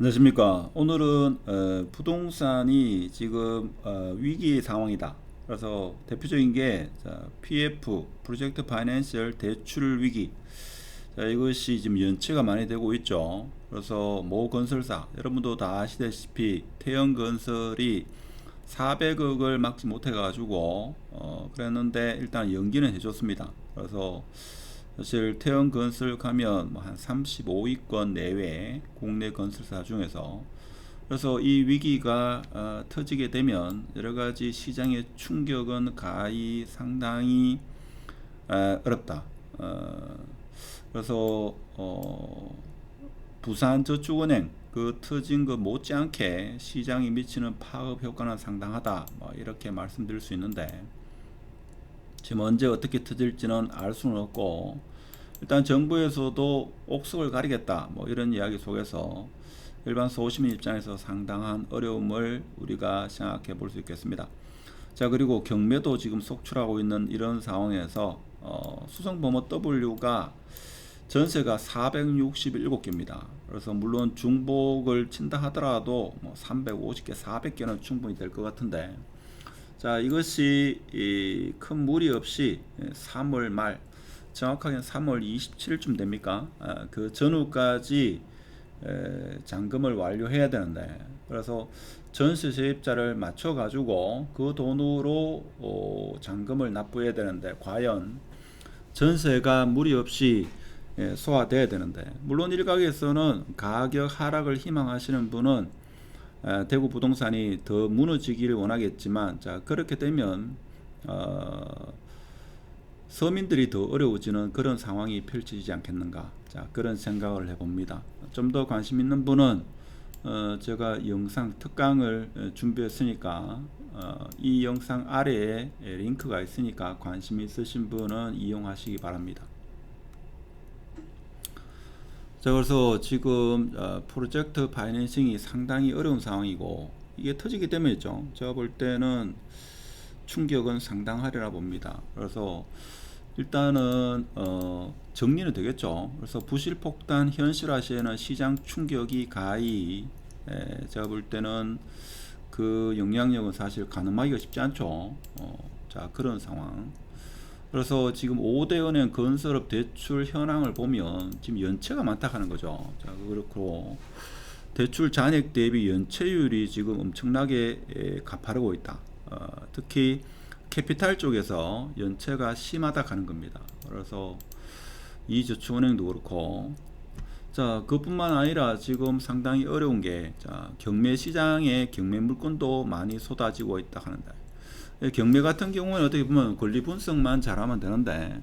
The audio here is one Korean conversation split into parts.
안녕하십니까. 오늘은 부동산이 지금 위기 상황이다. 그래서 대표적인 게 PF, 프로젝트 파이낸셜 대출 위기. 이것이 지금 연체가 많이 되고 있죠. 그래서 모 건설사, 여러분도 다 아시다시피 태영건설이 400억을 막지 못해가지고 그랬는데 일단 연기는 해줬습니다. 그래서 사실 태영건설 가면 뭐 한 35위권 내외 국내 건설사 중에서, 그래서 이 위기가 터지게 되면 여러 가지 시장의 충격은 가히 상당히 어렵다. 그래서 부산저축은행 그 터진 것 못지않게 시장이 미치는 파급 효과는 상당하다. 뭐 이렇게 말씀드릴 수 있는데, 지금 언제 어떻게 터질지는 알 수는 없고, 일단 정부에서도 옥석을 가리겠다 뭐 이런 이야기 속에서 일반 소시민 입장에서 상당한 어려움을 우리가 생각해 볼 수 있겠습니다. 자, 그리고 경매도 지금 속출하고 있는 이런 상황에서 수성범어 W가 전세가 467개입니다. 그래서 물론 중복을 친다 하더라도 뭐 350개, 400개는 충분히 될 것 같은데, 자, 이것이 큰 무리 없이 3월 말, 정확하게는 3월 27일쯤 됩니까? 그 전후까지 잔금을 완료해야 되는데, 그래서 전세 세입자를 맞춰 가지고 그 돈으로 잔금을 납부해야 되는데, 과연 전세가 무리 없이 소화돼야 되는데, 물론 일각에서는 가격 하락을 희망하시는 분은 대구 부동산이 더 무너지기를 원하겠지만, 자, 그렇게 되면 서민들이 더 어려워지는 그런 상황이 펼쳐지지 않겠는가, 자, 그런 생각을 해봅니다. 좀 더 관심 있는 분은 제가 영상 특강을 준비했으니까 이 영상 아래에 링크가 있으니까 관심 있으신 분은 이용하시기 바랍니다. 자, 그래서 지금 프로젝트 파이낸싱이 상당히 어려운 상황이고, 이게 터지게 되면죠, 제가 볼 때는 충격은 상당하리라 봅니다. 그래서 일단은 정리는 되겠죠. 그래서 부실폭탄 현실화 시에는 시장 충격이 가히 제가 볼 때는 그 영향력은 사실 가늠하기가 쉽지 않죠. 자, 그런 상황. 그래서 지금 5대 은행 건설업 대출 현황을 보면 지금 연체가 많다 하는 거죠. 자, 그렇고 대출 잔액 대비 연체율이 지금 엄청나게 가파르고 있다. 특히 캐피탈 쪽에서 연체가 심하다 하는 겁니다. 그래서 이저축은행도 그렇고, 자, 그뿐만 아니라 지금 상당히 어려운 게, 자, 경매 시장에 경매 물건도 많이 쏟아지고 있다 하는데, 경매 같은 경우는 어떻게 보면 권리 분석만 잘하면 되는데,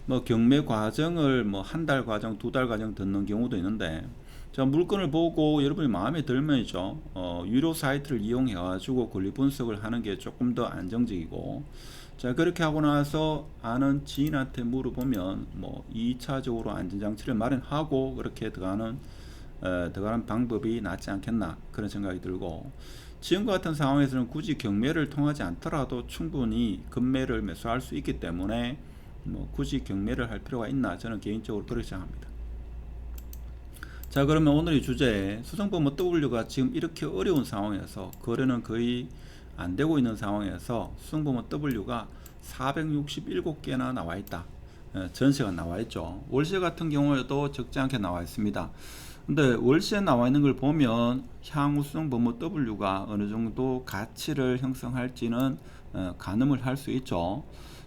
뭐 경매 과정을 뭐 한 달 과정, 두 달 과정 듣는 경우도 있는데, 자, 물건을 보고 여러분이 마음에 들면이죠, 유료 사이트를 이용해 가지고 권리 분석을 하는 게 조금 더 안정적이고, 자, 그렇게 하고 나서 아는 지인한테 물어보면 뭐 2차적으로 안전장치를 마련하고 그렇게 들어가는 방법이 낫지 않겠나, 그런 생각이 들고, 지금과 같은 상황에서는 굳이 경매를 통하지 않더라도 충분히 급매를 매수할 수 있기 때문에 뭐 굳이 경매를 할 필요가 있나, 저는 개인적으로 그렇게 생각합니다. 자, 그러면 오늘의 주제, 수성범 W가 지금 이렇게 어려운 상황에서 거래는 거의 안 되고 있는 상황에서 수성범 W가 467개나 나와 있다. 전세가 나와 있죠. 월세 같은 경우에도 적지 않게 나와 있습니다. 근데 월세 나와 있는 걸 보면 향후 수성범 W가 어느 정도 가치를 형성할지는 가늠을 할 수 있죠.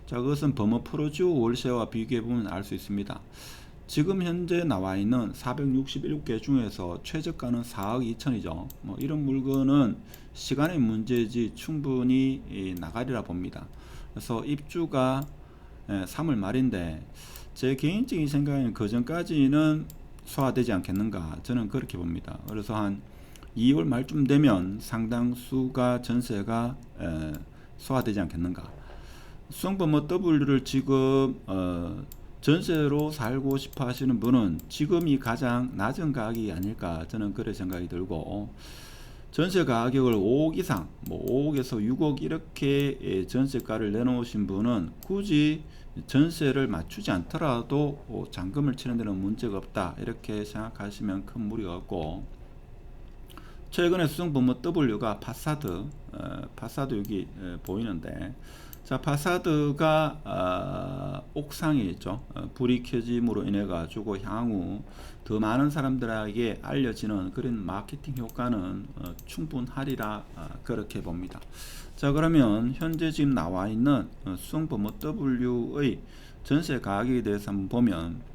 자, 그것은 범어 프로지오 월세와 비교해 보면 알 수 있습니다. 지금 현재 나와 있는 467개 중에서 최저가는 4억 2천이죠. 뭐 이런 물건은 시간의 문제지 충분히 나가리라 봅니다. 그래서 입주가 3월 말인데, 제 개인적인 생각에는 그 전까지는 소화되지 않겠는가, 저는 그렇게 봅니다. 그래서 한 2월 말쯤 되면 상당수가 전세가 소화되지 않겠는가. 수성범 W를 지금 전세로 살고 싶어 하시는 분은 지금이 가장 낮은 가격이 아닐까, 저는 그런 생각이 들고, 전세 가격을 5억 이상, 뭐 5억에서 6억 이렇게 전세가를 내놓으신 분은 굳이 전세를 맞추지 않더라도 잔금을 치는 데는 문제가 없다, 이렇게 생각하시면 큰 무리가 없고, 최근에 수성범머 W가 파사드, 파사드 여기 보이는데, 자 파사드가 옥상에 있죠. 불이 켜짐으로 인해 가지고 향후 더 많은 사람들에게 알려지는 그런 마케팅 효과는 충분하리라 그렇게 봅니다. 자 그러면 현재 지금 나와 있는 수성범머 W의 전세 가격에 대해서 한번 보면,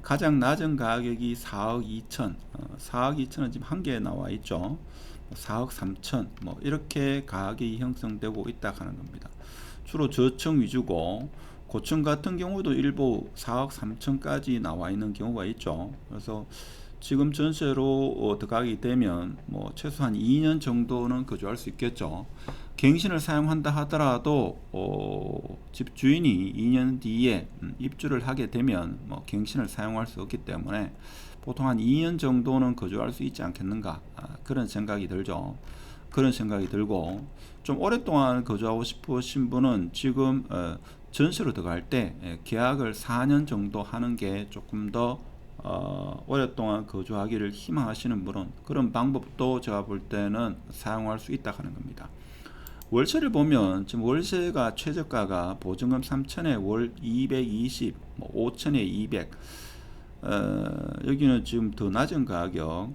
가장 낮은 가격이 4억 2천, 4억 2천은 지금 한 개 나와 있죠. 4억 3천, 뭐 이렇게 가격이 형성되고 있다 하는 겁니다. 주로 저층 위주고, 고층 같은 경우도 일부 4억 3천까지 나와 있는 경우가 있죠. 그래서 지금 전세로 들어가게 되면 뭐 최소한 2년 정도는 거주할 수 있겠죠. 갱신을 사용한다 하더라도 집주인이 2년 뒤에 입주를 하게 되면 뭐 갱신을 사용할 수 없기 때문에 보통 한 2년 정도는 거주할 수 있지 않겠는가, 그런 생각이 들죠. 그런 생각이 들고, 좀 오랫동안 거주하고 싶으신 분은 지금 전세로 들어갈 때 계약을 4년 정도 하는 게 조금 더 오랫동안 거주하기를 희망하시는 분은 그런 방법도 제가 볼 때는 사용할 수 있다 하는 겁니다. 월세를 보면 지금 월세가 최저가가 보증금 3천에 월 220, 뭐 5천에 200, 여기는 지금 더 낮은 가격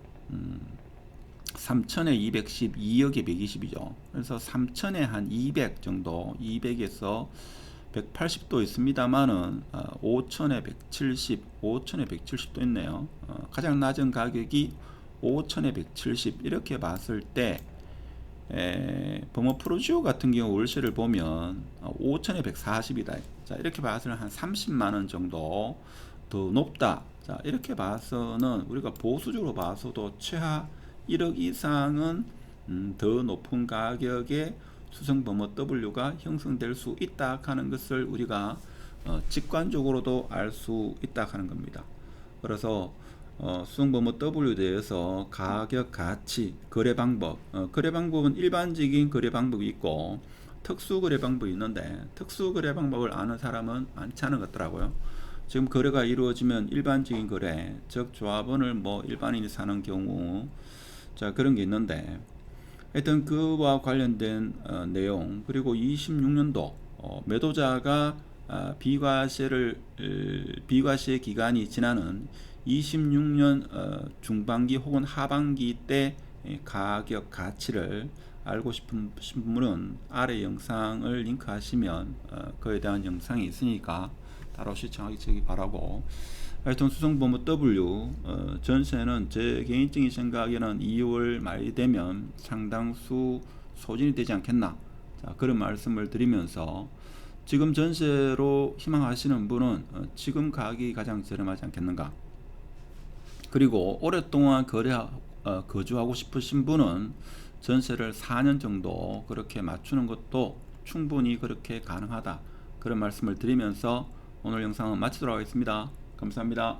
3천에 210, 2억에 120이죠. 그래서 3천에 한 200 정도, 200에서 180도 있습니다만은 5천에 170, 5천에 170도 있네요. 가장 낮은 가격이 5천에 170 이렇게 봤을 때 범어 프로지오 같은 경우 월세를 보면 5천에 140이다. 자 이렇게 봐서는 한 30만원 정도 더 높다. 자 이렇게 봐서는 우리가 보수적으로 봐서도 최하 1억 이상은 더 높은 가격에 수성범어 W가 형성될 수 있다 하는 것을 우리가 직관적으로도 알 수 있다 하는 겁니다. 그래서 수성범어 W에 대해서 가격, 가치, 거래 방법, 거래 방법은 일반적인 거래 방법이 있고 특수 거래 방법이 있는데, 특수 거래 방법을 아는 사람은 많지 않은 것 같더라고요. 지금 거래가 이루어지면 일반적인 거래, 즉 조합원을 뭐 일반인이 사는 경우, 자 그런 게 있는데, 하여튼 그와 관련된 내용, 그리고 26년도 매도자가 비과세 기간이 지나는 26년 중반기 혹은 하반기 때 가격 가치를 알고 싶은 분은 아래 영상을 링크하시면 그에 대한 영상이 있으니까 따로 시청하기 바라고, 하여튼 수성범어 W 전세는 제 개인적인 생각에는 2월 말이 되면 상당수 소진이 되지 않겠나, 자, 그런 말씀을 드리면서, 지금 전세로 희망하시는 분은 지금 가격이 가장 저렴하지 않겠는가, 그리고 오랫동안 거주하고 싶으신 분은 전세를 4년 정도 그렇게 맞추는 것도 충분히 그렇게 가능하다, 그런 말씀을 드리면서 오늘 영상은 마치도록 하겠습니다. 감사합니다.